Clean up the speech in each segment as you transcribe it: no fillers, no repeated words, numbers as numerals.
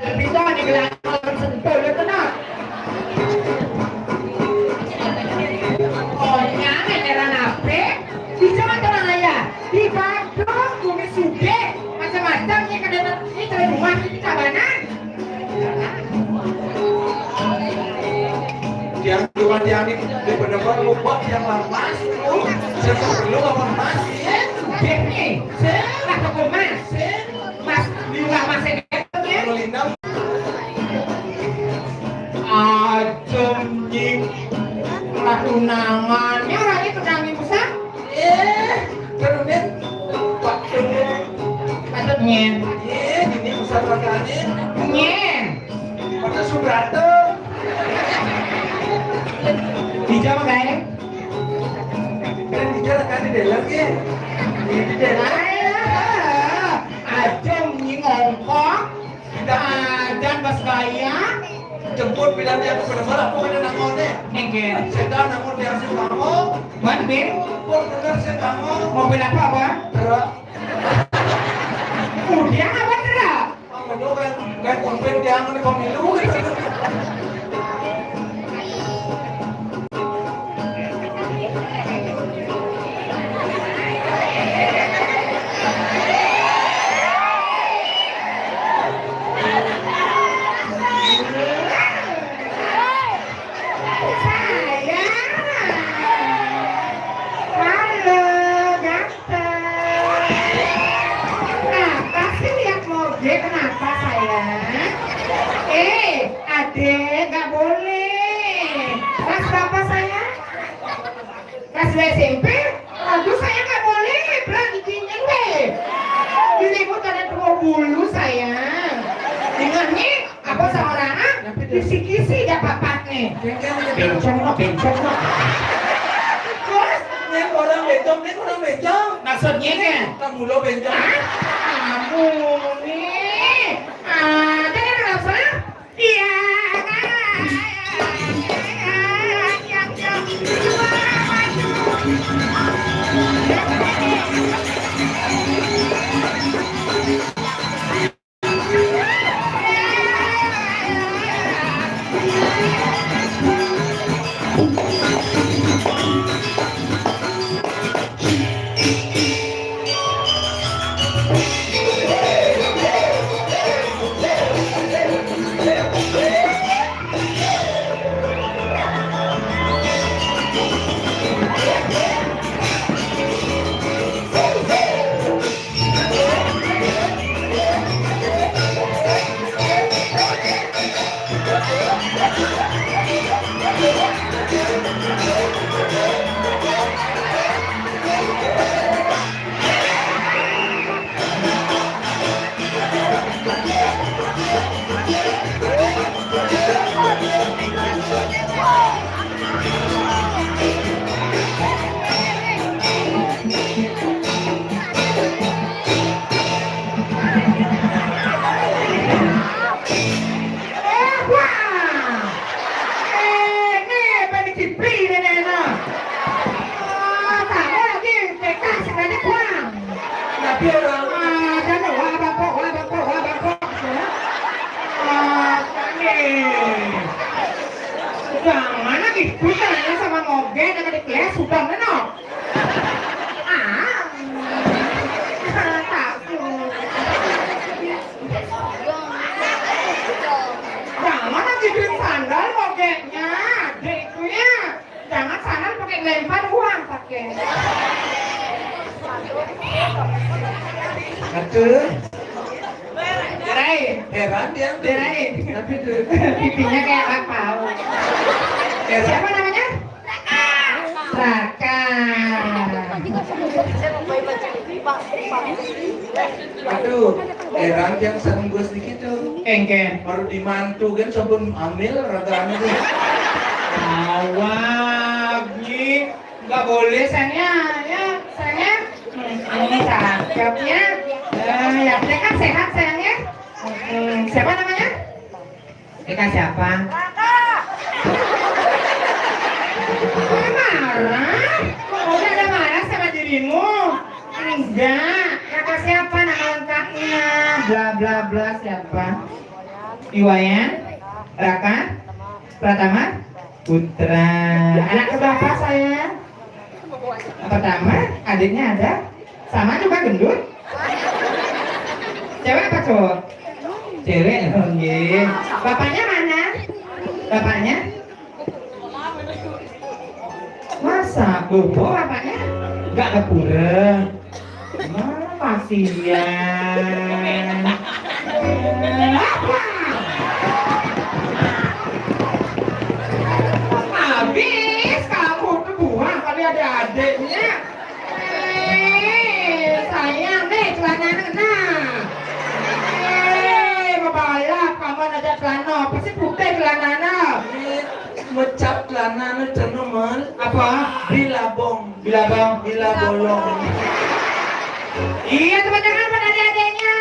Bisa digelar sentul itu nak. Oh nyanyi era nape? Bisa macam ayah di Bandung bumi suge macam-macam ni kadang ini dari rumah ini kabanan. Yang cuma yang di benar-benar lupa yang lemas itu sebelum apa mas? Suge ni, selah kau mas, mas di rumah mas ini. Melindam. Ajem nying lah tunangannya orangnya tunangin besar. Karena Patutnya. ini besar makanya. Nyen. Pada Subrato. Dijawab guys. Kan bicara kan di dalam ya. Di dalam. Ajem nying ongkong. Dan bas gaya. Jemput bilang dia ke benar-benar aku ada nangonnya. Engke. Sedang nangon dia si kamu. Mobil. Pun benar si kamu. Mobil apa? Terus. Udah apa terus? Kamu kan pemimpin dia ngomong pemilu. Adek, nggak boleh. Kelas berapa saya? Kelas 2 SMP? Aduh, saya nggak boleh. Berani izinin deh. Diribut ada tua bulu sayang. Dengarnya, apa sama orang? Kisi-kisi dapat nih. Bencong. Terus? Ini orang bencong. Maksudnya kan? Kamu lo bencong. Kamu nih. Ada yang rasa? Iya. Aduh. Derai. Heran dia. Derai. Tapi pipinya kayak bakpao. Siapa namanya? Raka. Aduh, heran yang sering gue sedikit tuh. Engke. Baru dimantu kan sebelum hamil raganya tuh. Awagi. Nggak boleh sayangnya, ya sayangnya. Ini cakepnya. Ya, dia kan sehat sayangnya. Siapa namanya? Eka siapa? Marah? Udah ada marah sama dirimu? Enggak. Kata siapa nama lengkapnya? Bla bla bla siapa? Iwayan, Raka, Pratama, Putra. Anak keberapa saya? Pertama, adiknya ada. Sama juga gendut. Cewek apa cowok? Cewek, oh iya. Bapaknya mana? Bapaknya? Masa? Bobo bapaknya? Gak kepura. Kasihan. Habis kamu tuh buang kali ada adiknya. Sayang nih celana nah. Babalap kamu ada celana pasti putih celana. Mecap celana nu cenuman Apa? bilabong Bila bolong. Iya teman-teman pada adik-adiknya.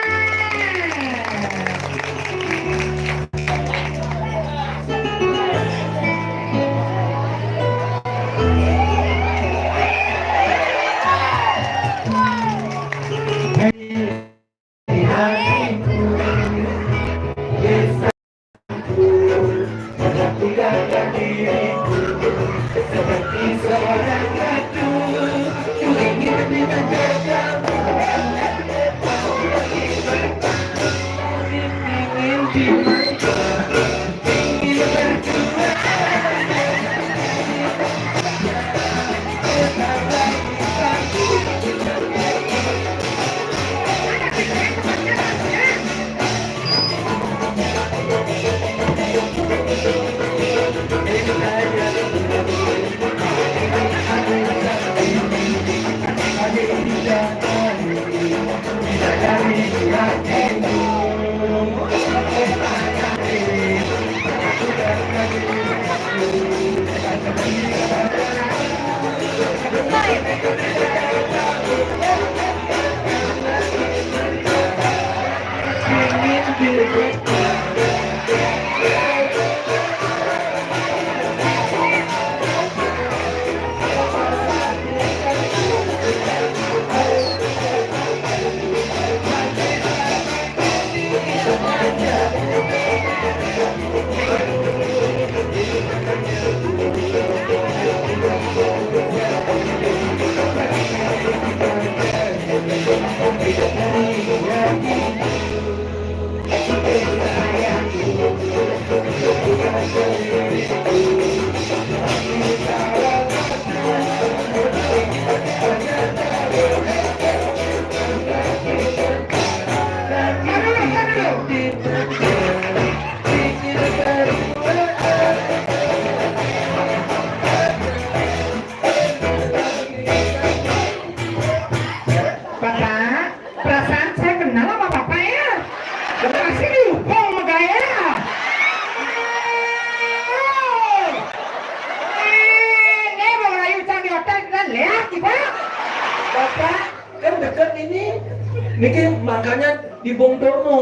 Niki makanya di Bongtono.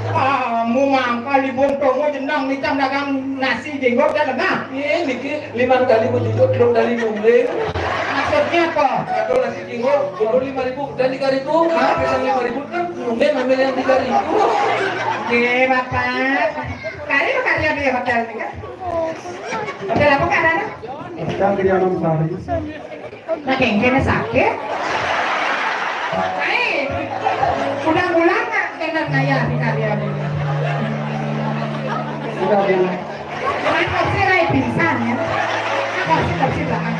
Kamu mangkal di Bongtono jendang nicam dagang nasi jenggot dan lemah. Iya, niki 5 kali bujut, 2 kali mungling. Maksudnya apa? Atau nasi jenggot, bubur 5.000 dan 3.000. Pesan 5.000 kan mungling ambil yang 3.000. Oke, Bapak. Kali lo karya di hotel nih kan? Hotel apa kan ada? Hotel di Alam Sari. Nah, kengkenya sakit. Baik. Udah bulan nggak kena kaya di karya ini? Sudah bilang. Kemarin kursi rai pingsan ya. Kursi belakang.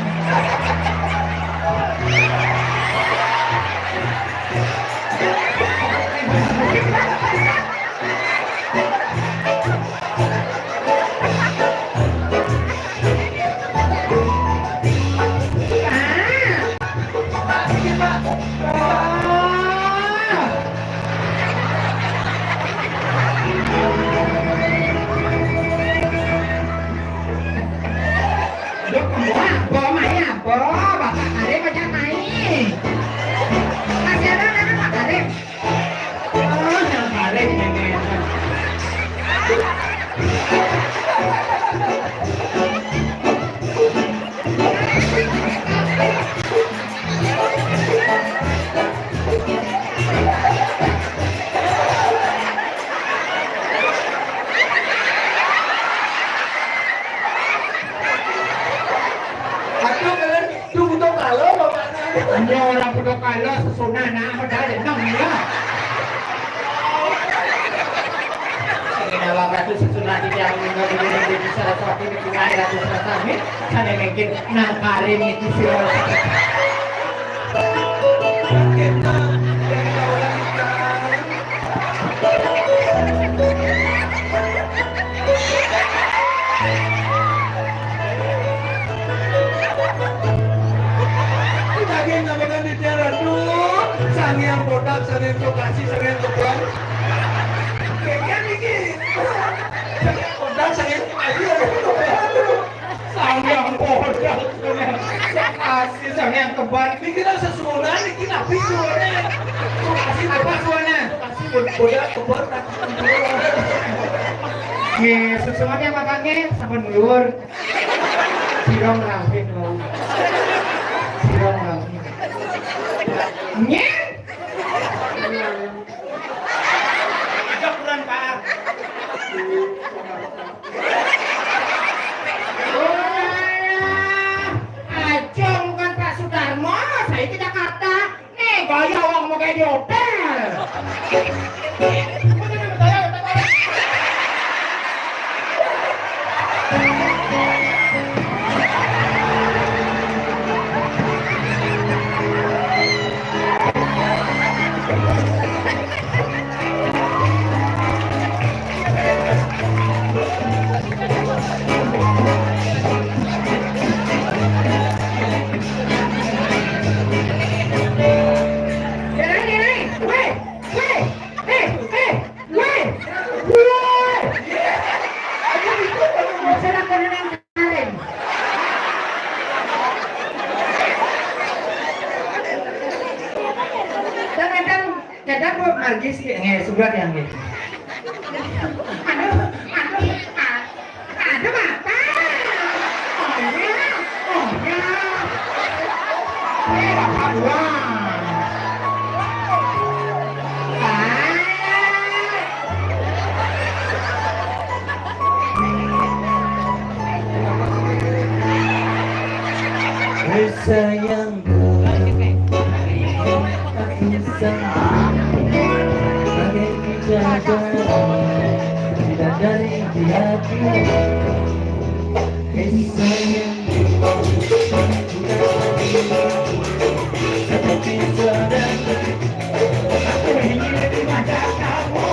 Kalau sesunah nak pada jenang ya. Kalau batu sesunah tidak mengenai di salah satu di sungai ratu selatan sana mungkin nang karim itu sih. Sangian bodak, sangian lokasi, sangian kebuan. Kayaknya nih, sangian bodak, sangian lokasi, Sangian bodak, lokasi, sangian kebuan. ini kita sesuatu nih, kita visualnya. Lokasi Apa suana? lokasi bodak, kebuan. Nih, sesuatu yang makanya sampun mulur. Sirong rampin loh. Sirong rampin. Nyet. Agak kurang Pak. Acung kan Pak Sudarmo, saya di Jakarta. Nih gaya uang mau kayak di hotel. Kadang buat margis surat yang gitu. Aduh Bapak. Oh ya. Bapak buang. Sayangku, bagai menjaga tidak dari di hati. Sayangku, seperti saudara. Aku ingin di mata kamu.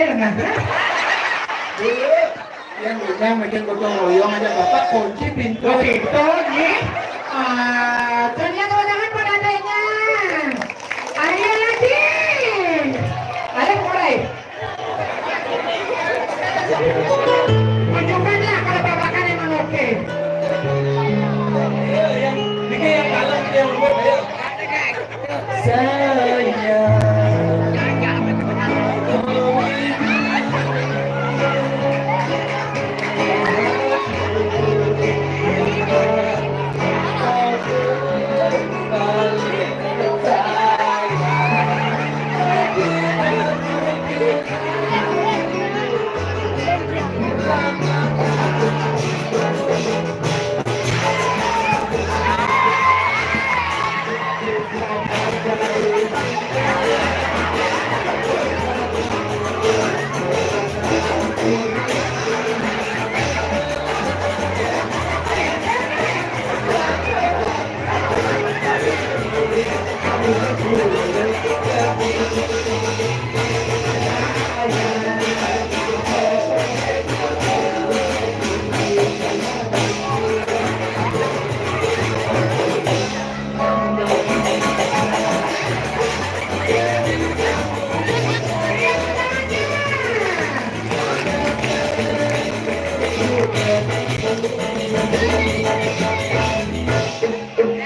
lengan. Yang bilang bikin gotong royong aja bapak kunci pintu. Oh gitu, nih. Ternyata tangan penandanya. Ayo lagi. Ada mulai. Tunjukkanlah kalau babakan emang oke. Yang bikin yang kalah yang buat ayo. Saya.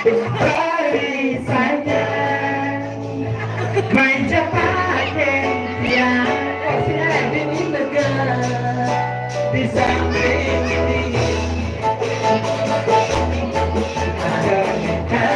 Balik saja main cepat impian. Oh, sini Ini negara di samping ini ada negara yang saya,